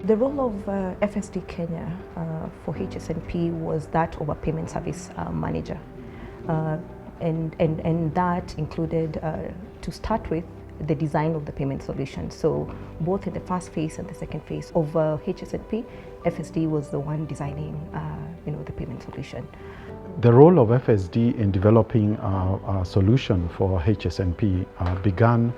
The role of FSD Kenya for HSNP was that of a payment service manager. And that included, to start with, the design of the payment solution. So both in the first phase and the second phase of HSNP, FSD was the one designing the payment solution. The role of FSD in developing a solution for HSNP began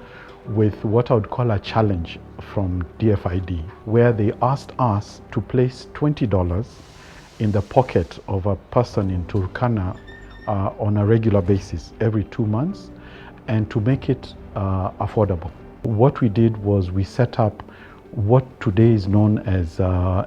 with what I would call a challenge from DFID, where they asked us to place $20 in the pocket of a person in Turkana on a regular basis every 2 months, and to make it affordable. What we did was we set up what today is known as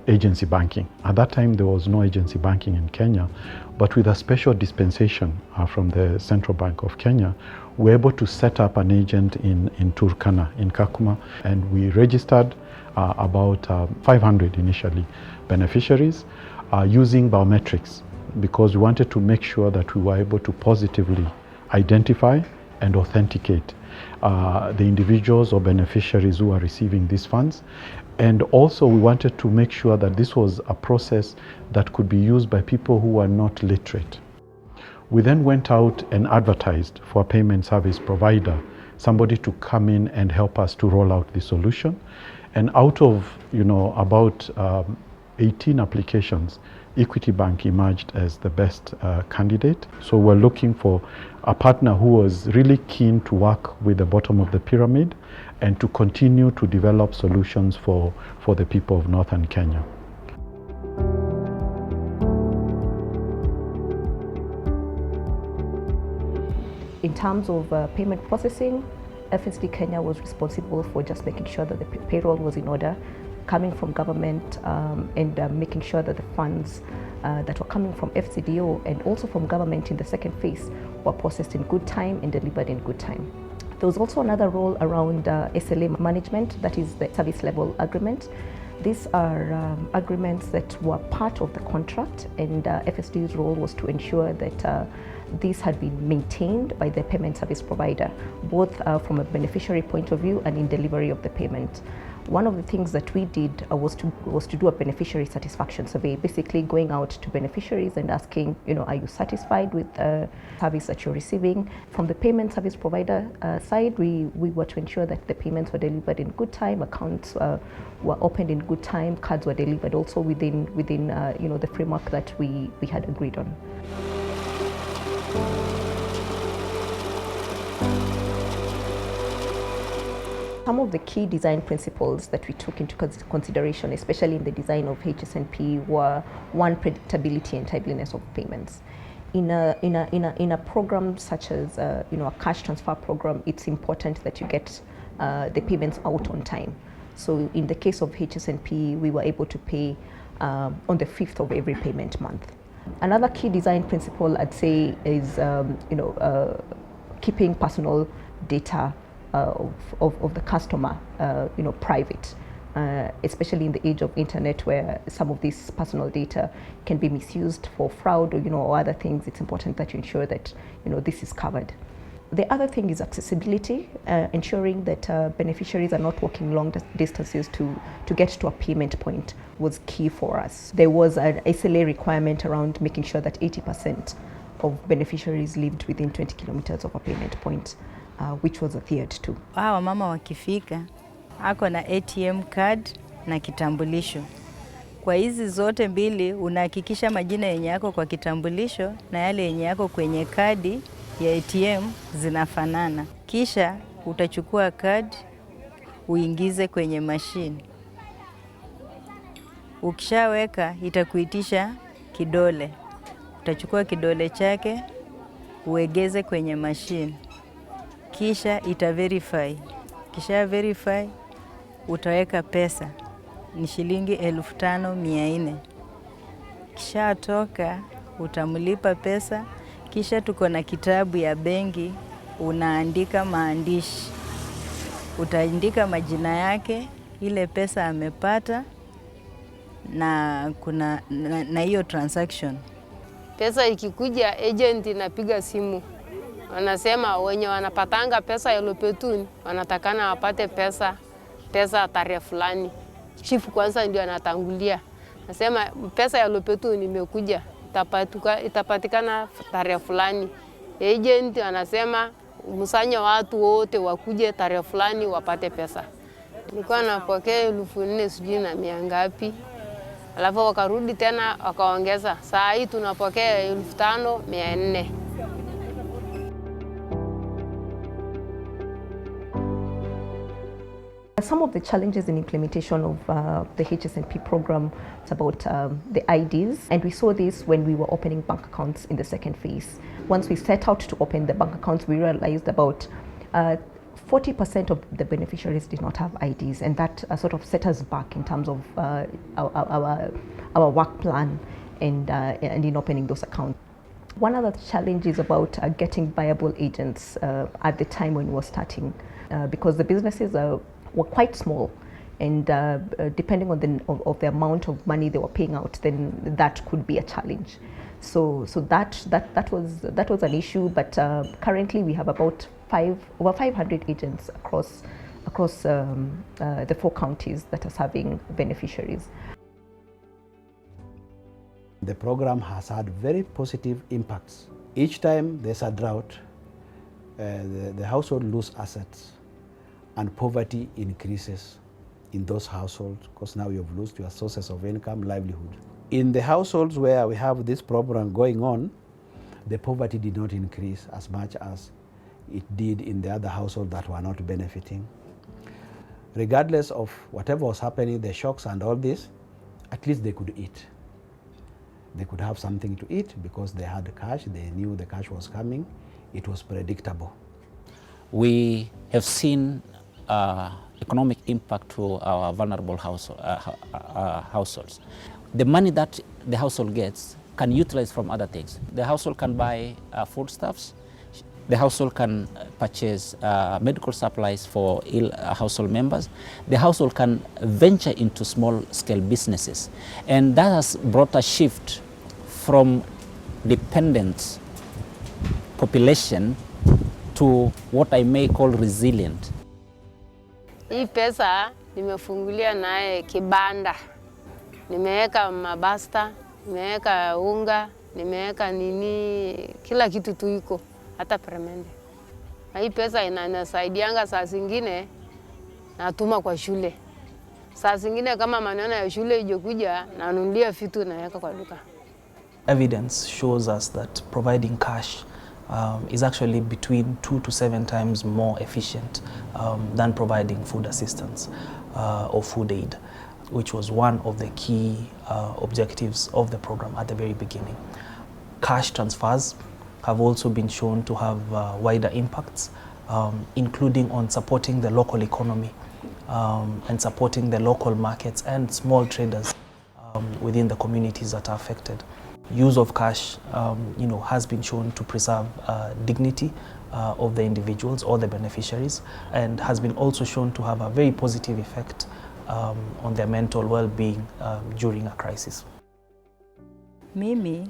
agency banking. At that time there was no agency banking in Kenya, but with a special dispensation from the Central Bank of Kenya, we were able to set up an agent in Turkana, in Kakuma, and we registered about 500 initially beneficiaries using biometrics, because we wanted to make sure that we were able to positively identify and authenticate the individuals or beneficiaries who are receiving these funds. And also we wanted to make sure that this was a process that could be used by people who are not literate. We then went out and advertised for a payment service provider, somebody to come in and help us to roll out the solution. And out of about 18 applications, Equity Bank emerged as the best candidate. So we're looking for a partner who was really keen to work with the bottom of the pyramid and to continue to develop solutions for the people of Northern Kenya. In terms of payment processing, FSD Kenya was responsible for just making sure that the payroll was in order, coming from government, and making sure that the funds that were coming from FCDO and also from government in the second phase were processed in good time and delivered in good time. There was also another role around SLA management, that is the service level agreement. These are agreements that were part of the contract, and FSD's role was to ensure that these had been maintained by the payment service provider, both from a beneficiary point of view and in delivery of the payment. One of the things that we did was to do a beneficiary satisfaction survey, basically going out to beneficiaries and asking, are you satisfied with the service that you're receiving? From the payment service provider side, we were to ensure that the payments were delivered in good time, accounts were opened in good time, cards were delivered also within the framework that we had agreed on. Some of the key design principles that we took into consideration, especially in the design of HSNP, were one, predictability and timeliness of payments. In a program such as a cash transfer program, it's important that you get the payments out on time. So in the case of HSNP, we were able to pay on the 5th of every payment month. Another key design principle, I'd say, is keeping personal data of the customer private, especially in the age of internet, where some of this personal data can be misused for fraud or other things. It's important that you ensure that this is covered. The other thing is accessibility, ensuring that beneficiaries are not walking long distances to get to a payment point was key for us. There was an SLA requirement around making sure that 80% of beneficiaries lived within 20 kilometers of a payment point, which was adhered to. Hawa mama wakifika, ako na ATM card na kitambulisho. Kwa hizi zote mbili unahakikisha majina yenye yako kwa kitambulisho na yale yenye yako kwenye kadi ya ATM zinafanana. Kisha utachukua kadi uingize kwenye machine. Ukishaweka itakuitisha kidole. Utachukua kidole chake uegeze kwenye machine. Kisha ita-verify. Kisha verify, utaweka pesa. Ni shilingi 5,400. Kisha toka, utamlipa pesa. Kisha tuko na kitabu ya benki, unaandika maandishi. Utaandika majina yake, ile pesa amepata, na kuna na hiyo transaction. Pesa ikikuja, agent inapiga simu. Wanasema wenye wanapatanga pesa ya lopetuni, wanatakana wapate pesa tarehe fulani. chifu kwanza ndio anatangulia. Nasema pesa ya Lopetu nimekuja, itapatikana tarehe fulani. Agent anasema msanya watu wote wakuje tarehe fulani wapate pesa. Nilikuwa napokea 4,000 sijui na 100 ngapi. Alafu wakarudi tena wakaongeza. Saa hii tunapokea 5,400. Some of the challenges in implementation of the HSNP program is about the IDs, and we saw this when we were opening bank accounts in the second phase. Once we set out to open the bank accounts, we realized about 40% of the beneficiaries did not have IDs, and that sort of set us back in terms of our work plan and in opening those accounts. One other challenge is about getting viable agents at the time when we were starting, because the businesses were quite small, and depending on the amount of money they were paying out, then that could be a challenge. So that was an issue. But currently we have about over 500 agents across the 4 counties that are serving beneficiaries. The program has had very positive impacts. Each time there's a drought, the household lose assets, and poverty increases in those households, because now you've lost your sources of income, livelihood. In the households where we have this program going on, the poverty did not increase as much as it did in the other households that were not benefiting. Regardless of whatever was happening, the shocks and all this, at least they could eat. They could have something to eat because they had cash, they knew the cash was coming, it was predictable. We have seen economic impact to our vulnerable households. The money that the household gets can utilize from other things. The household can buy foodstuffs. The household can purchase medical supplies for ill household members. The household can venture into small-scale businesses. And that has brought a shift from dependent population to what I may call resilient. Hii pesa nimefungulia naye kibanda. Nimeweka mabasta, nimeweka unga, nimeweka nini, kila kitu tu iko, hata peremende. Hii pesa inasaidianga saa zingine natuma kwa shule. Saa zingine kama maneno ya shule ijokuja nanunulia vitu naweka kwa duka. Evidence shows us that providing cash is actually between 2 to 7 times more efficient than providing food assistance or food aid, which was one of the key objectives of the program at the very beginning. Cash transfers have also been shown to have wider impacts, including on supporting the local economy and supporting the local markets and small traders within the communities that are affected. Use of cash has been shown to preserve dignity of the individuals or the beneficiaries, and has been also shown to have a very positive effect on their mental well-being during a crisis. Mimi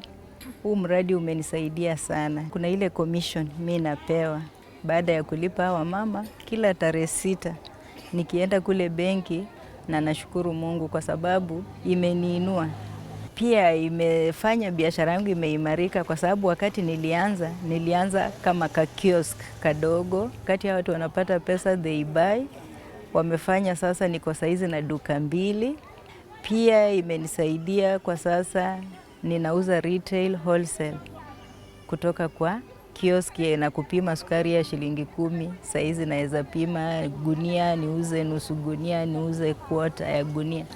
huu mradi umenisaidia sana. Kuna ile commission mimi napewa baada ya kulipa hawa mama kila tarehe 6 nikienda kule benki, na nashukuru Mungu kwa sababu imeniinua. Pia imefanya biashara yangu imeimarika, kwa sababu wakati nilianza kama ka kiosk kadogo. Wakati watu wanapata pesa they buy, wamefanya sasa niko saizi na duka 2. Pia imenisaidia kwa sasa ninauza retail wholesale kutoka kwa kioski, na kupima sukari ya shilingi 10. Saizi naweza pima gunia niuze nusu gunia, niuze quarter ya gunia.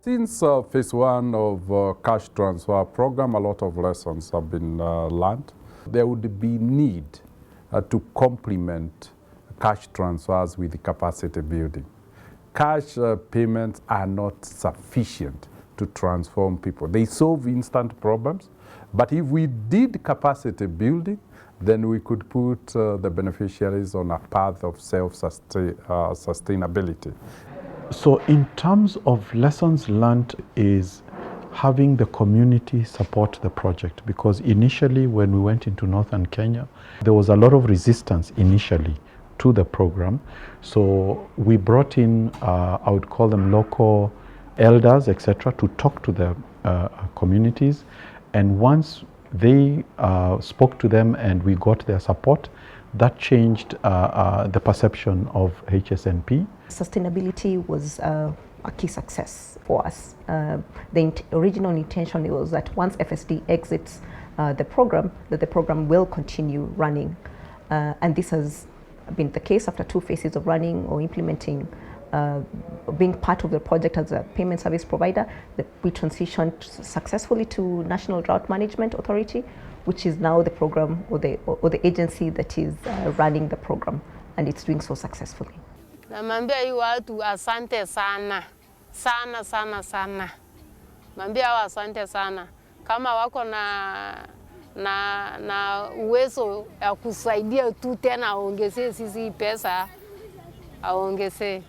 Since phase 1 of cash transfer program, a lot of lessons have been learned. There would be need to complement cash transfers with capacity building. Cash payments are not sufficient to transform people. They solve instant problems, but if we did capacity building, then we could put the beneficiaries on a path of self-sustainability. So in terms of lessons learned is having the community support the project, because initially when we went into northern Kenya, there was a lot of resistance initially to the program. So we brought in, I would call them local elders, etc., to talk to the communities. And once they spoke to them and we got their support, that changed the perception of HSNP. Sustainability was a key success for us. The original intention was that once FSD exits the program, that the program will continue running. And this has been the case after 2 phases of running or implementing, being part of the project as a payment service provider. We transitioned successfully to National Drought Management Authority, which is now the program or the agency that is running the program, and it's doing so successfully. Namwambia hii watu asante sana sana sana sana. Mwambia hao asante sana. Kama wako na uwezo ya kusaidia tu tena aongezee sisi pesa, aongezee.